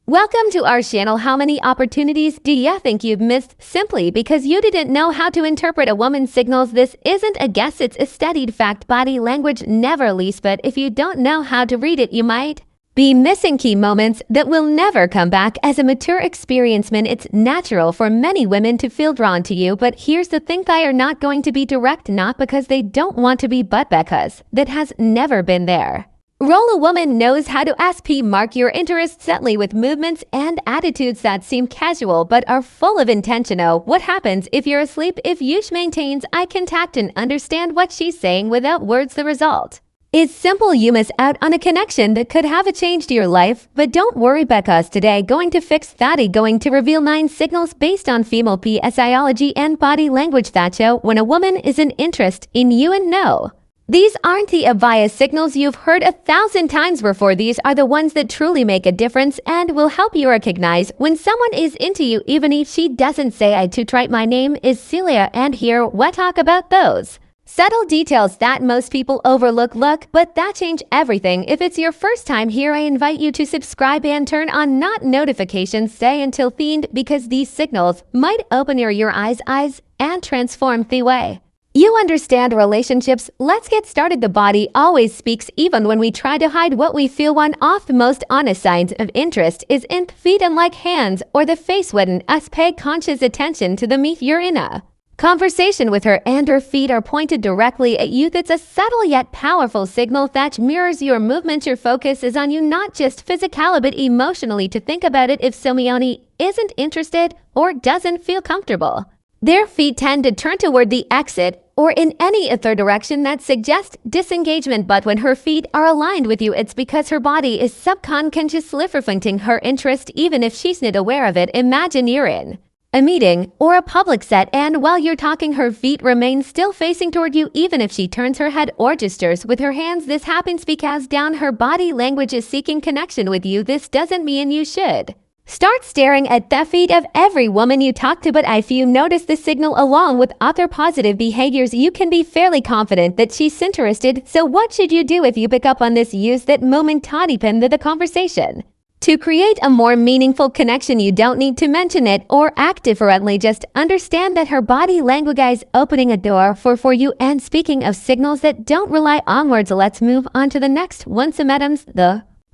Welcome to our channel. How many opportunities do you think you've missed simply because you didn't know how to interpret a woman's signals? This isn't a guess, it's a studied fact. Body language never leaves, but if you don't know how to read it, you might be missing key moments that will never come back. As a mature experienceman, it's natural for many women to feel drawn to you, but here's the thing: they are not going to be direct, not because they don't want to be, but because that has never been there. A woman knows how to mark your interest subtly with movements and attitudes that seem casual but are full of intention. What happens if you're asleep? If you maintains eye contact and understand what she's saying without words, the result is simple. You miss out on a connection that could have changed your life. But don't worry, because today going to fix that. Going to reveal 9 signals based on female psychology and body language that show when a woman is an interest in you. And no, these aren't the obvious signals you've heard 1,000 times before. These are the ones that truly make a difference and will help you recognize when someone is into you, even if she doesn't say I to try. My name is Celia, and here we talk about those subtle details that most people overlook. But that change everything. If it's your first time here, I invite you to subscribe and turn on notifications. Stay until the end, because these signals might open your eyes and transform the way you understand relationships. Let's get started. The body always speaks, even when we try to hide what we feel. One of the most honest signs of interest is in the feet, unlike hands or the face. When us pay conscious attention to the meat, you're in a conversation with her and her feet are pointed directly at you. That's a subtle yet powerful signal that mirrors your movements. Your focus is on you, not just physically but emotionally. To think about it, if someone isn't interested or doesn't feel comfortable, their feet tend to turn toward the exit or in any other direction that suggests disengagement. But when her feet are aligned with you, it's because her body is subconsciously reflecting her interest, even if she's not aware of it. Imagine you're in a meeting or a public set, and while you're talking, her feet remain still facing toward you, even if she turns her head or gestures with her hands. This happens because her body language is seeking connection with you. This doesn't mean you should start staring at the feet of every woman you talk to, but if you notice this signal along with other positive behaviors, you can be fairly confident that she's interested. So what should you do if you pick up on this? Use that moment to deepen the conversation. To create a more meaningful connection, you don't need to mention it or act differently. Just understand that her body language is opening a door for you. And speaking of signals that don't rely on words, let's move on to the next one. Sometimes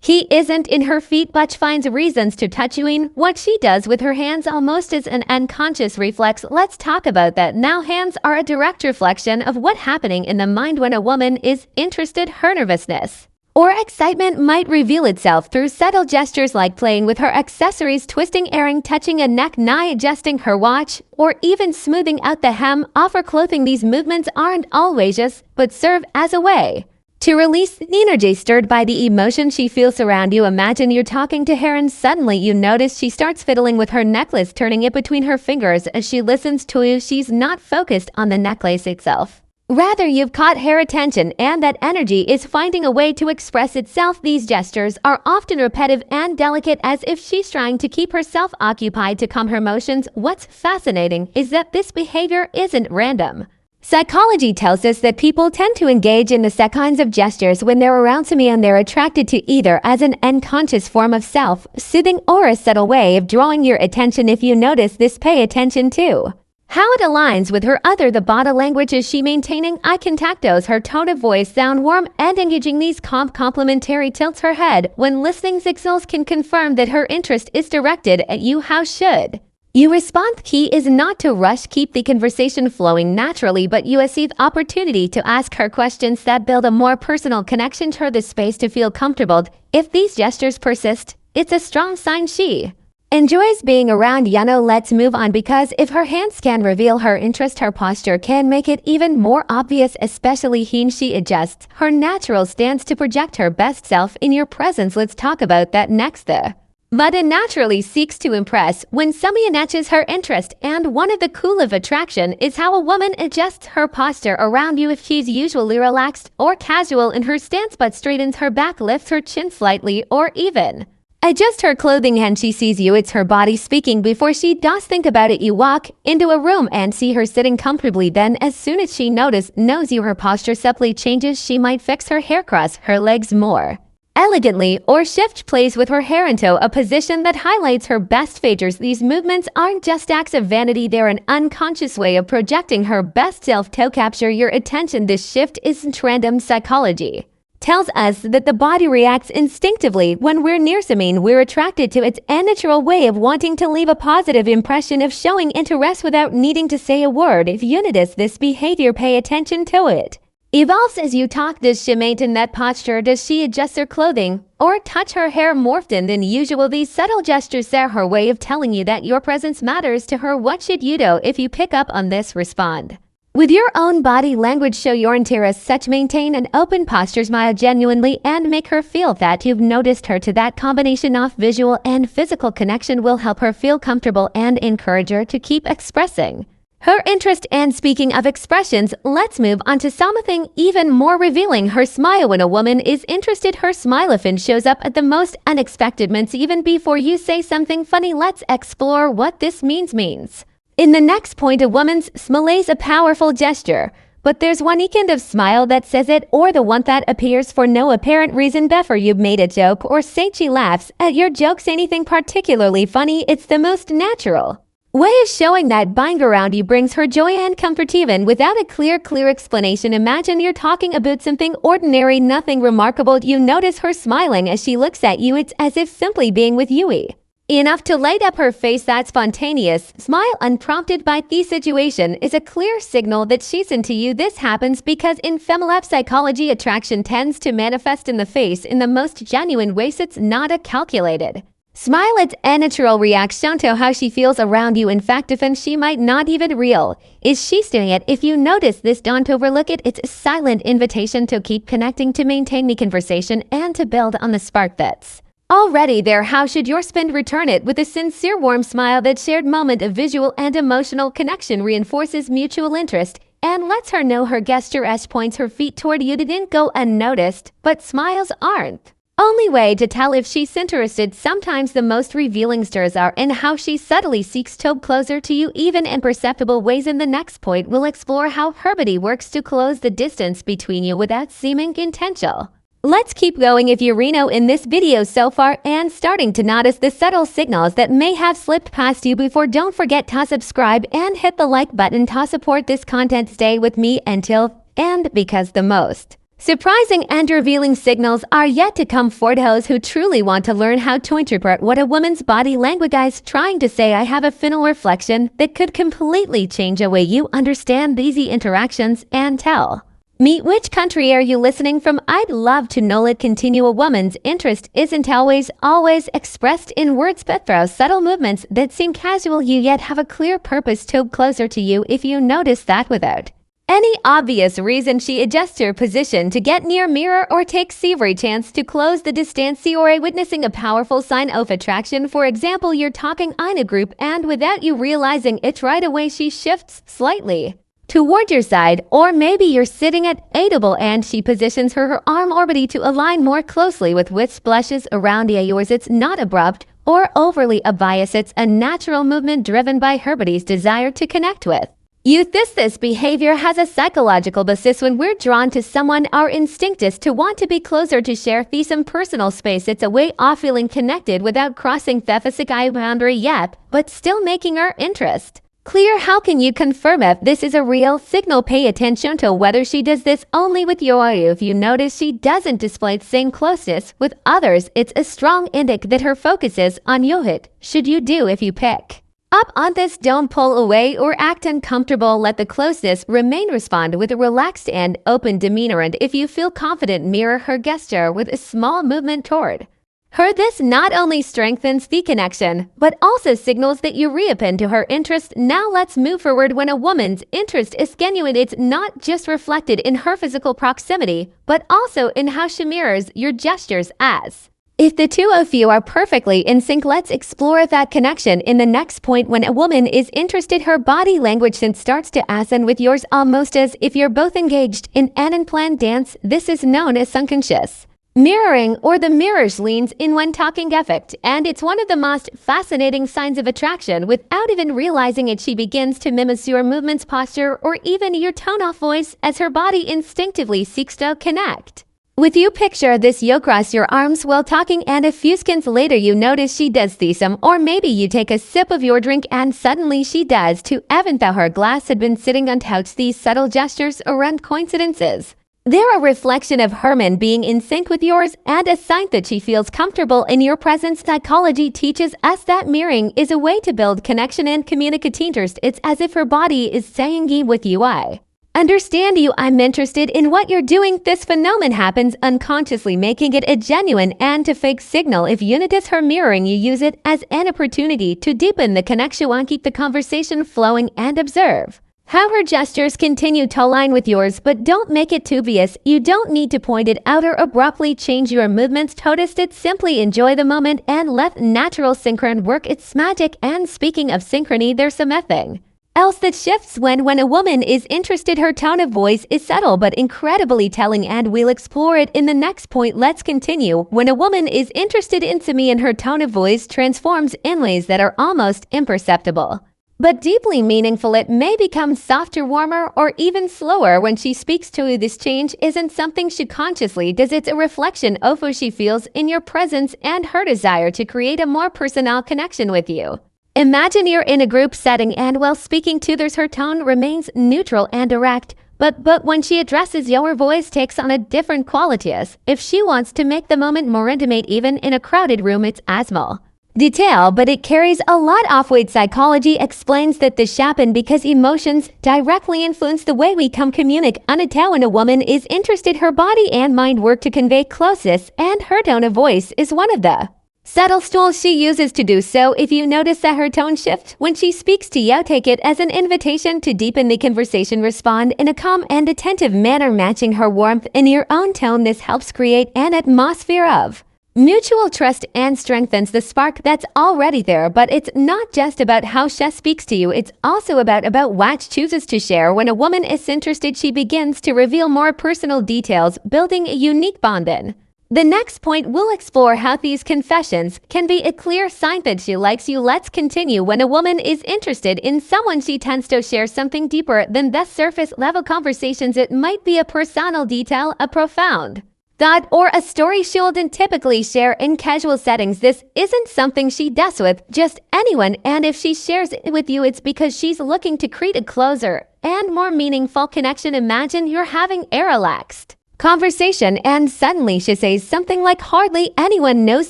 he isn't in her feet but finds reasons to touch you in what she does with her hands, almost as an unconscious reflex. Let's talk about that now. Hands are a direct reflection of what's happening in the mind when a woman is interested. Her nervousness or excitement might reveal itself through subtle gestures like playing with her accessories, twisting earring, touching a neck, adjusting her watch, or even smoothing out the hem of her clothing. These movements aren't always just, but serve as a way to release the energy stirred by the emotion she feels around you. Imagine you're talking to her and suddenly you notice she starts fiddling with her necklace, turning it between her fingers as she listens to you. She's not focused on the necklace itself. Rather, you've caught her attention, and that energy is finding a way to express itself. These gestures are often repetitive and delicate, as if she's trying to keep herself occupied to calm her emotions. What's fascinating is that this behavior isn't random. Psychology tells us that people tend to engage in the kinds of gestures when they're around someone they're attracted to, either as an unconscious form of self-soothing or a subtle way of drawing your attention. If you notice this, pay attention to how it aligns with her the body language. Is she maintaining eye contact? Does her tone of voice sound warm and engaging? These complimentary tilts her head when listening signals can confirm that her interest is directed at you. How should you respond? Key is not to rush. Keep the conversation flowing naturally, but you seize the opportunity to ask her questions that build a more personal connection to her, the space to feel comfortable. If these gestures persist, it's a strong sign she enjoys being around you. Let's move on, because if her hands can reveal her interest, her posture can make it even more obvious, especially when she adjusts her natural stance to project her best self in your presence. Let's talk about that next. The body naturally seeks to impress when someone catches her interest, and one of the cool of attraction is how a woman adjusts her posture around you. If she's usually relaxed or casual in her stance but straightens her back, lifts her chin slightly, or even adjust her clothing and she sees you, it's her body speaking before she does think about it. You walk into a room and see her sitting comfortably. Then as soon as she knows you, her posture subtly changes. She might fix her hair, cross her legs more elegantly or shift place with her hair into a position that highlights her best features. These movements aren't just acts of vanity, they're an unconscious way of projecting her best self to capture your attention. This shift isn't random. Psychology tells us that the body reacts instinctively when we're near someone. We're attracted to its natural way of wanting to leave a positive impression, of showing interest without needing to say a word. If you notice this behavior, pay attention to it. Evolves as you talk. Does she maintain that posture? Does she adjust her clothing or touch her hair more often than usual? These subtle gestures are her way of telling you that your presence matters to her. What should you do if you pick up on this? Respond with your own body language. Show your interest. Such maintain an open posture, smile genuinely, and make her feel that you've noticed her. To that combination of visual and physical connection will help her feel comfortable and encourage her to keep expressing her interest. And speaking of expressions, let's move on to something even more revealing. Her smile. When a woman is interested, her smile often shows up at the most unexpected moments, even before you say something funny. Let's explore what this means. In the next point, a woman's smile is a powerful gesture, but there's one kind of smile that says it, or the one that appears for no apparent reason. Before you've made a joke or say she laughs at your jokes, anything particularly funny, it's the most natural way of showing that being around you brings her joy and comfort, even without a clear explanation. Imagine you're talking about something ordinary, nothing remarkable. You notice her smiling as she looks at you. It's as if simply being with you enough to light up her face. That spontaneous smile, unprompted by the situation, is a clear signal that she's into you. This happens because in female psychology, attraction tends to manifest in the face in the most genuine ways. It's not a calculated smile, it's a natural reaction to how she feels around you. In fact, often she might not even realize she's doing it. If you notice this, don't overlook it. It's a silent invitation to keep connecting, to maintain the conversation, and to build on the spark that's already there. How should your spin return it? With a sincere, warm smile. That shared moment of visual and emotional connection reinforces mutual interest and lets her know her gesture points her feet toward you. Didn't go unnoticed, but smiles aren't only way to tell if she's interested. Sometimes the most revealing stirs are in how she subtly seeks to closer to you, even in imperceptible ways. In the next point, we'll explore how her body works to close the distance between you without seeming intentional. Let's keep going. If you're in this video so far and starting to notice the subtle signals that may have slipped past you before, don't forget to subscribe and hit the like button to support this content. Stay with me until end, because the most surprising and revealing signals are yet to come for those who truly want to learn how to interpret what a woman's body language is trying to say. I have a final reflection that could completely change the way you understand these interactions and tell me which country are you listening from. I'd love to know it. Continue. A woman's interest isn't always expressed in words, but through subtle movements that seem casual, you yet have a clear purpose to closer to you. If you notice that without any obvious reason, she adjusts her position to get near mirror or takes every chance to close the distance, you are witnessing a powerful sign of attraction. For example, you're talking in a group and without you realizing it right away, she shifts slightly toward your side, or maybe you're sitting at a table and she positions her arm or body to align more closely with splashes around yours. It's not abrupt or overly obvious. It's a natural movement driven by her body's desire to connect with you. This behavior has a psychological basis. When we're drawn to someone, our instinct is to want to be closer, to share some personal space. It's a way of feeling connected without crossing the physical boundary yet, but still making our interest clear. How can you confirm if this is a real signal? Pay attention to whether she does this only with you. If you notice she doesn't display the same closeness with others, it's a strong indicator that her focus is on you. What should you do if you pick up on this? Don't pull away or act uncomfortable. Let the closeness remain. Respond with a relaxed and open demeanor, and if you feel confident, mirror her gesture with a small movement toward her. This not only strengthens the connection, but also signals that you reopen to her interest. Now let's move forward. When a woman's interest is genuine, it's not just reflected in her physical proximity, but also in how she mirrors your gestures. As if the two of you are perfectly in sync, let's explore that connection in the next point. When a woman is interested, her body language starts to align with yours, almost as if you're both engaged in an unplanned dance. This is known as unconscious mirroring, or the mirror's leans in when talking effect, and it's one of the most fascinating signs of attraction. Without even realizing it, she begins to mimic your movements, posture, or even your tone of voice as her body instinctively seeks to connect With you picture this, you cross your arms while talking, and a few seconds later you notice she does the same, or maybe you take a sip of your drink and suddenly she does too, even though her glass had been sitting untouched. These subtle gestures aren't coincidences. They're a reflection of her mind being in sync with yours and a sign that she feels comfortable in your presence. Psychology teaches us that mirroring is a way to build connection and communicate interest. It's as if her body is saying, "Ye with you, I understand you, I'm interested in what you're doing." This phenomenon happens unconsciously, making it a genuine and a fake signal. If you notice her mirroring, you use it as an opportunity to deepen the connection and keep the conversation flowing, and observe how her gestures continue to align with yours, but don't make it too obvious. You don't need to point it out or abruptly change your movements. Notice it, simply enjoy the moment and let natural synchrony work its magic. And speaking of synchrony, there's something else that shifts when a woman is interested. Her tone of voice is subtle but incredibly telling, and we'll explore it in the next point. Let's continue. When a woman is interested in me, and her tone of voice transforms in ways that are almost imperceptible but deeply meaningful. It may become softer, warmer, or even slower when she speaks to you. This change isn't something she consciously does. It's a reflection of who she feels in your presence and her desire to create a more personal connection with you. Imagine you're in a group setting, and while speaking to others, her tone remains neutral and direct, but when she addresses you, her voice takes on a different quality, as if she wants to make the moment more intimate. Even in a crowded room, it's a small detail, but it carries a lot of weight. Psychology explains that this happens because emotions directly influence the way we communicate. When a woman is interested, her body and mind work to convey closeness, and her tone of voice is one of the subtle tools she uses to do so. If you notice that her tone shifts when she speaks to you, take it as an invitation to deepen the conversation. Respond in a calm and attentive manner, matching her warmth in your own tone. This helps create an atmosphere of mutual trust and strengthens the spark that's already there. But it's not just about how she speaks to you, it's also about what she chooses to share. When a woman is interested, she begins to reveal more personal details, building a unique bond. In the next point, we'll explore how these confessions can be a clear sign that she likes you. Let's continue. When a woman is interested in someone, she tends to share something deeper than the surface level conversations. It might be a personal detail, a profound thought, or a story she wouldn't typically share in casual settings. This isn't something she does with just anyone, and if she shares it with you, it's because she's looking to create a closer and more meaningful connection. Imagine you're having a relaxed conversation, and suddenly she says something like, "Hardly anyone knows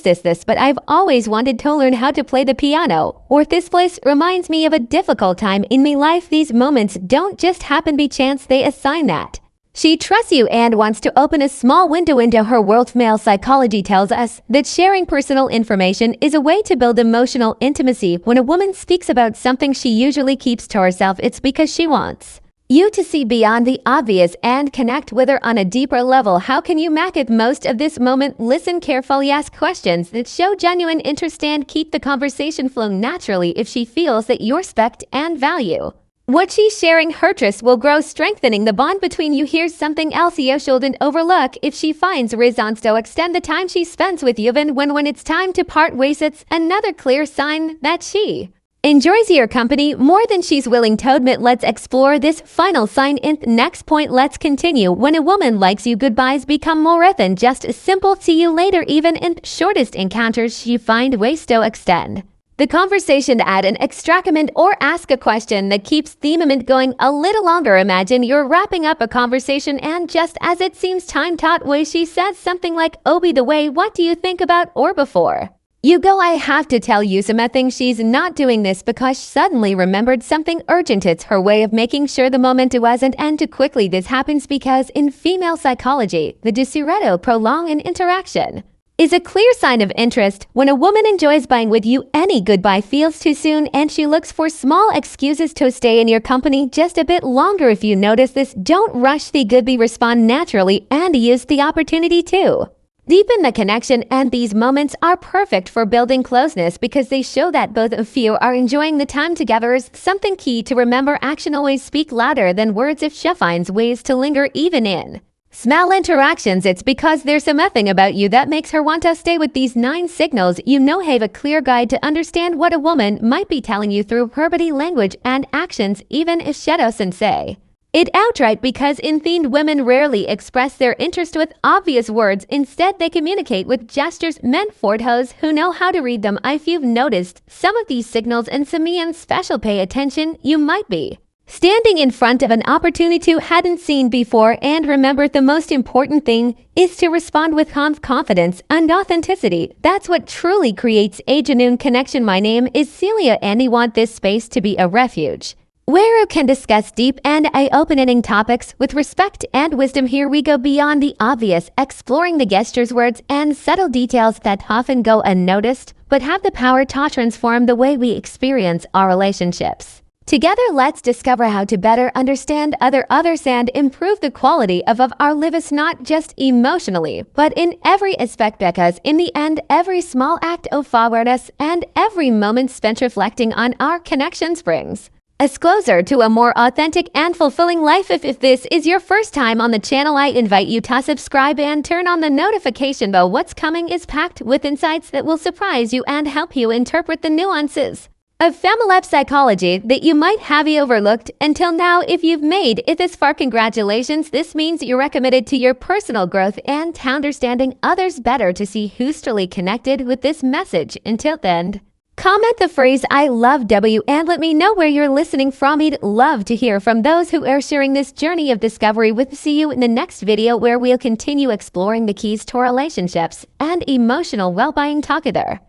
this, but I've always wanted to learn how to play the piano," or "This place reminds me of a difficult time in my life." These moments don't just happen by chance, they assign that she trusts you and wants to open a small window into her world. Male psychology tells us that sharing personal information is a way to build emotional intimacy. When a woman speaks about something she usually keeps to herself, it's because she wants you to see beyond the obvious and connect with her on a deeper level. How can you make it most of this moment? Listen carefully, ask questions that show genuine interest, and keep the conversation flowing naturally. If she feels that you respect and value what she's sharing, her trust will grow, strengthening the bond between you. Here's something else you shouldn't overlook. If she finds reasons to extend the time she spends with you even when it's time to part ways, it's another clear sign that she enjoys your company more than she's willing to admit. Let's explore this final sign in the next point. Let's continue. When a woman likes you, goodbyes become more than just a simple "see you later." Even in shortest encounters, she finds ways to extend the conversation, to add an extracament or ask a question that keeps the moment going a little longer. Imagine you're wrapping up a conversation, and just as it seems time to way, she says something like, "Oh, by the way, what do you think about?" Or before you go, "I have to tell you something." She's not doing this because she suddenly remembered something urgent. It's her way of making sure the moment doesn't end too quickly. This happens because in female psychology, the desire to prolong an interaction is a clear sign of interest. When a woman enjoys being with you, any goodbye feels too soon, and she looks for small excuses to stay in your company just a bit longer. If you notice this, don't rush the goodbye. Respond naturally and use the opportunity to deepen the connection. And these moments are perfect for building closeness because they show that both of you are enjoying the time together. Is something key to remember: action always speak louder than words. If she finds ways to linger even in small interactions, it's because there's something about you that makes her want to stay. With these 9 signals, you have a clear guide to understand what a woman might be telling you through her body language and actions, even if she doesn't say It outright because in-themed women rarely express their interest with obvious words. Instead, they communicate with gestures meant for those who know how to read them. If you've noticed some of these signals and some special pay attention, you might be standing in front of an opportunity you hadn't seen before. And remember, the most important thing is to respond with confidence and authenticity. That's what truly creates a genuine connection. My name is Celia, and I want this space to be a refuge where you can discuss deep and eye-opening topics with respect and wisdom. Here we go beyond the obvious, exploring the gestures, words, and subtle details that often go unnoticed, but have the power to transform the way we experience our relationships. Together, let's discover how to better understand others and improve the quality of our lives, not just emotionally, but in every aspect, because in the end, every small act of awareness and every moment spent reflecting on our connections brings us closer to a more authentic and fulfilling life. If this is your first time on the channel, I invite you to subscribe and turn on the notification bell. What's coming is packed with insights that will surprise you and help you interpret the nuances of female psychology that you might have overlooked until now. If you've made it this far, congratulations. This means you're committed to your personal growth and understanding others better. To see who's truly connected with this message until the end, comment the phrase "I love W" and let me know where you're listening from. I'd love to hear from those who are sharing this journey of discovery with. See you in the next video, where we'll continue exploring the keys to relationships and emotional well-being together.